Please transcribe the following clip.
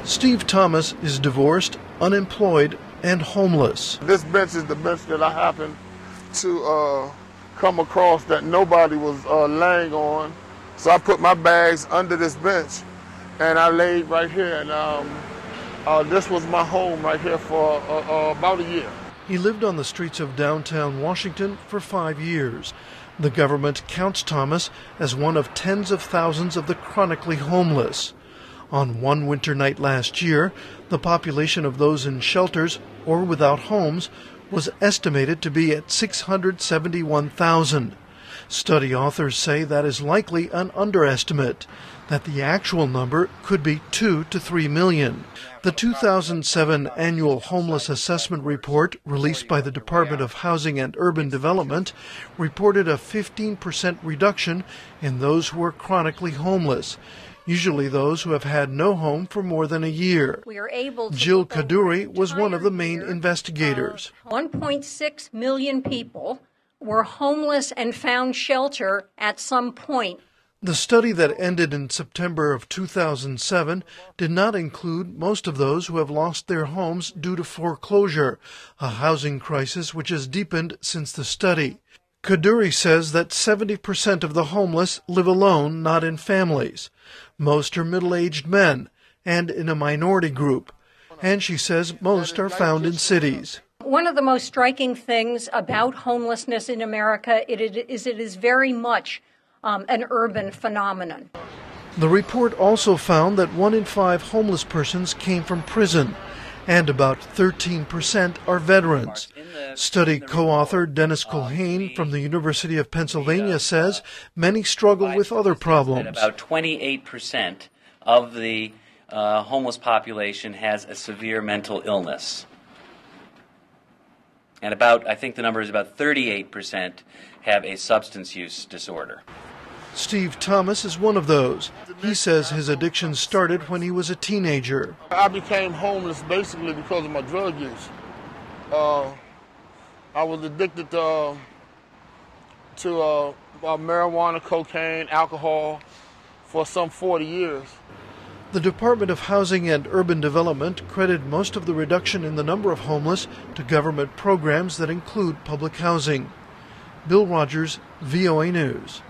Steve Thomas is divorced, unemployed, and homeless. This bench is the bench that I happened to come across that nobody was laying on. So I put my bags under this bench and I laid right here. And this was my home right here for about a year. He lived on the streets of downtown Washington for 5 years. The government counts Thomas as one of tens of thousands of the chronically homeless. On one winter night last year, the population of those in shelters or without homes was estimated to be at 671,000. Study authors say that is likely an underestimate, that the actual number could be 2 to 3 million. The 2007 annual homeless assessment report released by the Department of Housing and Urban Development reported a 15% reduction in those who are chronically homeless, usually those who have had no home for more than a year. Jill Kaduri was one of the main investigators. 1.6 million people were homeless and found shelter at some point. The study that ended in September of 2007 did not include most of those who have lost their homes due to foreclosure, a housing crisis which has deepened since the study. Kaduri says that 70% of the homeless live alone, not in families. Most are middle-aged men and in a minority group. And she says most are found in cities. One of the most striking things about homelessness in America it is very much an urban phenomenon. The report also found that 1 in 5 homeless persons came from prison, and about 13% are veterans. Study co-author Dennis Culhane from the University of Pennsylvania says many struggle with other problems. About 28% of the homeless population has a severe mental illness. And I think the number is about 38% have a substance use disorder. Steve Thomas is one of those. He says his addiction started when he was a teenager. I became homeless basically because of my drug use. I was addicted to marijuana, cocaine, alcohol for some 40 years. The Department of Housing and Urban Development credited most of the reduction in the number of homeless to government programs that include public housing. Bill Rodgers, VOA News.